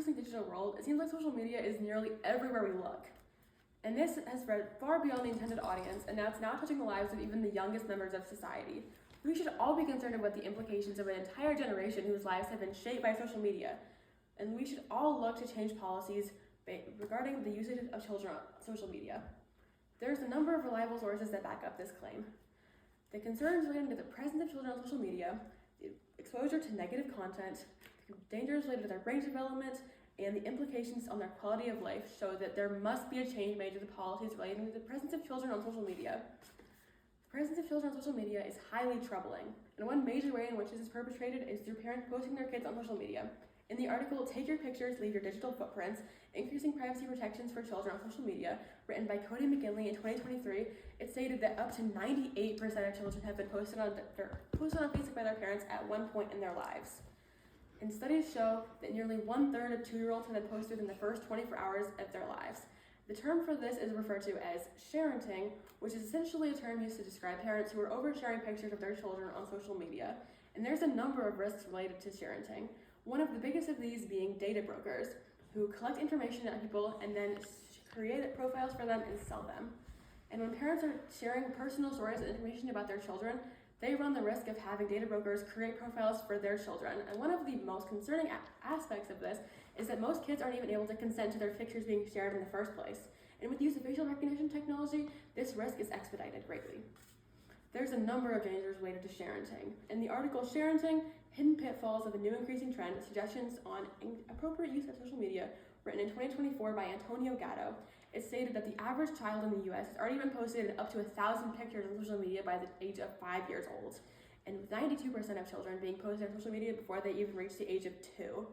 increasingly digital world, it seems like social media is nearly everywhere we look. And this has spread far beyond the intended audience, and now it's now touching the lives of even the youngest members of society. We should all be concerned about the implications of an entire generation whose lives have been shaped by social media. And we should all look to change policies regarding the usage of children on social media. There's a number of reliable sources that back up this claim. The concerns related to the presence of children on social media, the exposure to negative content, the dangers related to their brain development, and the implications on their quality of life show that there must be a change made to the policies relating to the presence of children on social media. The presence of children on social media is highly troubling, and one major way in which this is perpetrated is through parents posting their kids on social media. In the article, Take Your Pictures, Leave Your Digital Footprints, Increasing Privacy Protections for Children on Social Media, written by Cody McGinley in 2023, it stated that up to 98% of children have been posted on Facebook by their parents at one point in their lives. And studies show that nearly 1/3 of 2-year-olds have been posted in the first 24 hours of their lives. The term for this is referred to as sharenting, which is essentially a term used to describe parents who are oversharing pictures of their children on social media. And there's a number of risks related to sharenting. One of the biggest of these being data brokers, who collect information on people and then create profiles for them and sell them. And when parents are sharing personal stories and information about their children, they run the risk of having data brokers create profiles for their children. And one of the most concerning aspects of this is that most kids aren't even able to consent to their pictures being shared in the first place. And with the use of facial recognition technology, this risk is expedited greatly. There's a number of dangers related to sharenting. In the article Sharenting, Hidden Pitfalls of a New Increasing Trend, Suggestions on Appropriate Use of Social Media, written in 2024 by Antonio Gatto, it stated that the average child in the US has already been posted up to 1,000 pictures on social media by the age of 5 years old, and with 92% of children being posted on social media before they even reach the age of 2.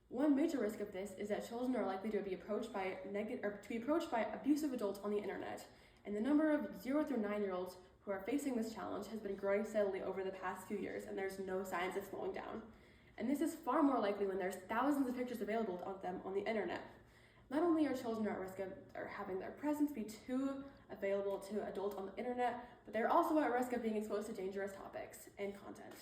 One major risk of this is that children are likely to be approached by abusive adults on the internet, and the number of 0 through 9-year-olds who are facing this challenge has been growing steadily over the past few years, and there's no signs of slowing down. And this is far more likely when there's thousands of pictures available of them on the internet. Not only are children at risk of having their presence be too available to adults on the internet, but they're also at risk of being exposed to dangerous topics and content.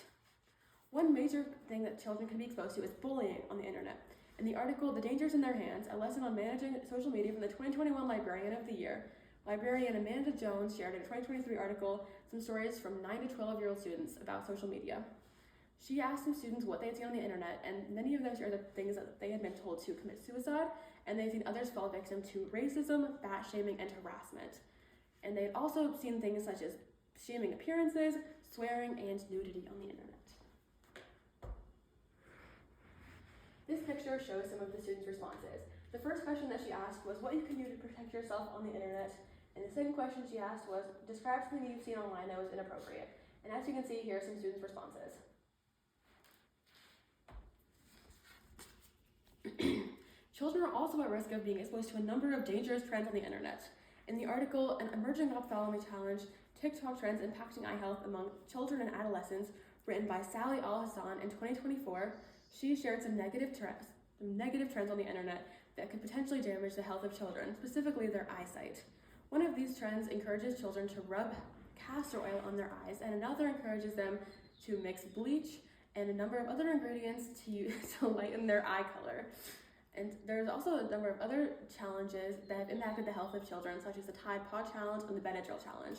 One major thing that children can be exposed to is bullying on the internet. In the article, The Dangers in Their Hands, a lesson on managing social media from the 2021 Librarian of the Year, librarian Amanda Jones shared in a 2023 article some stories from 9 to 12-year-old students about social media. She asked some students what they had seen on the internet, and many of them shared the things that they had been told to commit suicide, and they'd seen others fall victim to racism, fat shaming, and harassment. And they'd also seen things such as shaming appearances, swearing, and nudity on the internet. This picture shows some of the students' responses. The first question that she asked was what you can do to protect yourself on the internet, and the second question she asked was describe something you've seen online that was inappropriate. And as you can see, here are some students' responses. Children are also at risk of being exposed to a number of dangerous trends on the internet. In the article, An Emerging Ophthalmology Challenge, TikTok Trends Impacting Eye Health Among Children and Adolescents, written by Sally Al-Hassan in 2024, she shared some negative trends on the internet that could potentially damage the health of children, specifically their eyesight. One of these trends encourages children to rub castor oil on their eyes, and another encourages them to mix bleach and a number of other ingredients to lighten their eye color. And there's also a number of other challenges that have impacted the health of children, such as the Tide Pod Challenge and the Benadryl Challenge.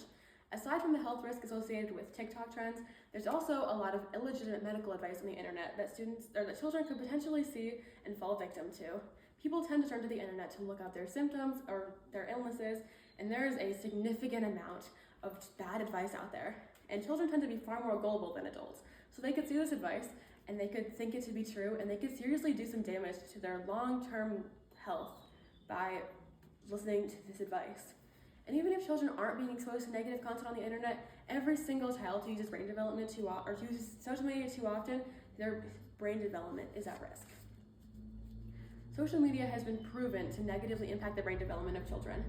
Aside from the health risk associated with TikTok trends, there's also a lot of illegitimate medical advice on the internet that children could potentially see and fall victim to. People tend to turn to the internet to look up their symptoms or their illnesses, and there is a significant amount of bad advice out there. And children tend to be far more gullible than adults. So they could see this advice, and they could think it to be true, and they could seriously do some damage to their long-term health by listening to this advice. And even if children aren't being exposed to negative content on the internet, every single child who uses brain development or uses social media too often, their brain development is at risk. Social media has been proven to negatively impact the brain development of children.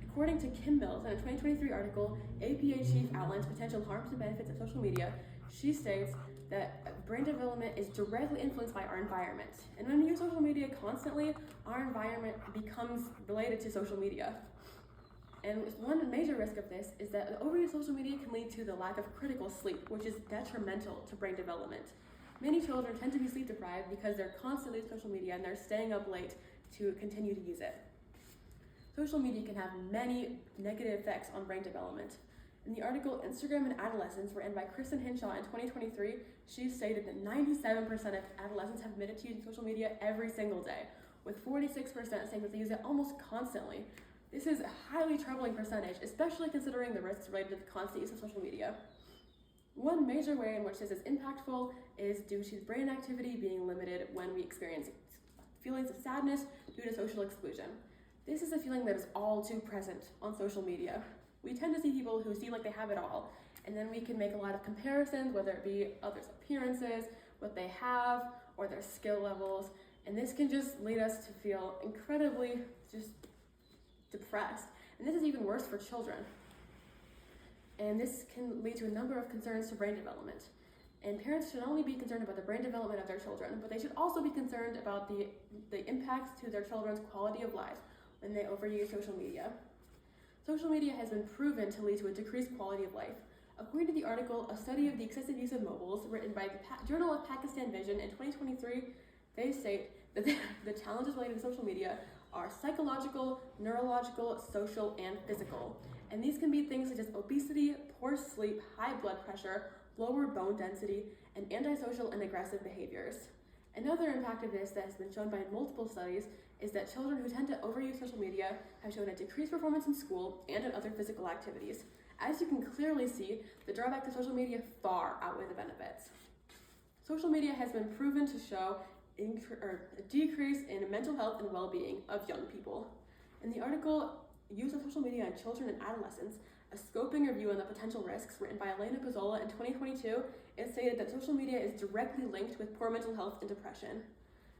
According to Kim Mills, in a 2023 article, APA chief outlines potential harms and benefits of social media. She states that brain development is directly influenced by our environment. And when we use social media constantly, our environment becomes related to social media. And one major risk of this is that the overuse of social media can lead to the lack of critical sleep, which is detrimental to brain development. Many children tend to be sleep deprived because they're constantly on social media and they're staying up late to continue to use it. Social media can have many negative effects on brain development. In the article Instagram and Adolescence, written by Kristen Hinshaw in 2023, she stated that 97% of adolescents have admitted to using social media every single day, with 46% saying that they use it almost constantly. This is a highly troubling percentage, especially considering the risks related to the constant use of social media. One major way in which this is impactful is due to brain activity being limited when we experience feelings of sadness due to social exclusion. This is a feeling that is all too present on social media. We tend to see people who seem like they have it all, and then we can make a lot of comparisons, whether it be others' appearances, what they have, or their skill levels, and this can just lead us to feel incredibly just depressed. And this is even worse for children. And this can lead to a number of concerns to brain development. And parents should not only be concerned about the brain development of their children, but they should also be concerned about the impacts to their children's quality of life when they overuse social media. Social media has been proven to lead to a decreased quality of life. According to the article, A Study of the Excessive Use of Mobiles, written by the Journal of Pakistan Vision in 2023, they state that the challenges related to social media are psychological, neurological, social, and physical. And these can be things such as obesity, poor sleep, high blood pressure, lower bone density, and antisocial and aggressive behaviors. Another impact of this that has been shown by multiple studies is that children who tend to overuse social media have shown a decreased performance in school and in other physical activities. As you can clearly see, the drawbacks of social media far outweigh the benefits. Social media has been proven to show a decrease in mental health and well-being of young people. In the article, Use of Social Media on Children and Adolescents, a scoping review on the potential risks written by Elena Pizzola in 2022, it stated that social media is directly linked with poor mental health and depression.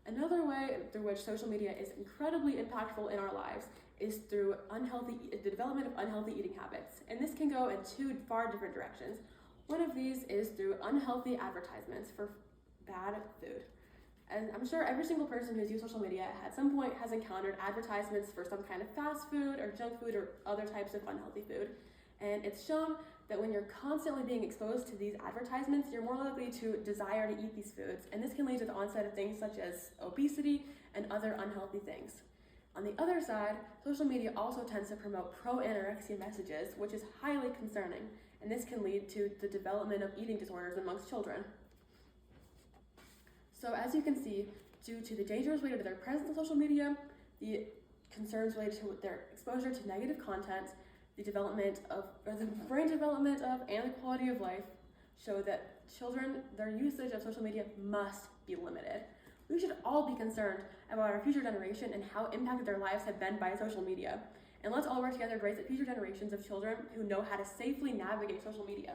Another way through which social media is incredibly impactful in our lives is through the development of unhealthy eating habits. And this can go in two far different directions. One of these is through unhealthy advertisements for bad food. And I'm sure every single person who's used social media at some point has encountered advertisements for some kind of fast food or junk food or other types of unhealthy food. And it's shown that when you're constantly being exposed to these advertisements, you're more likely to desire to eat these foods. And this can lead to the onset of things such as obesity and other unhealthy things. On the other side, social media also tends to promote pro-anorexia messages, which is highly concerning. And this can lead to the development of eating disorders amongst children. So as you can see, due to the dangers related to their presence on social media, the concerns related to their exposure to negative content, the brain development of, and the quality of life show that children, their usage of social media must be limited. We should all be concerned about our future generation and how impacted their lives have been by social media. And let's all work together to raise the future generations of children who know how to safely navigate social media.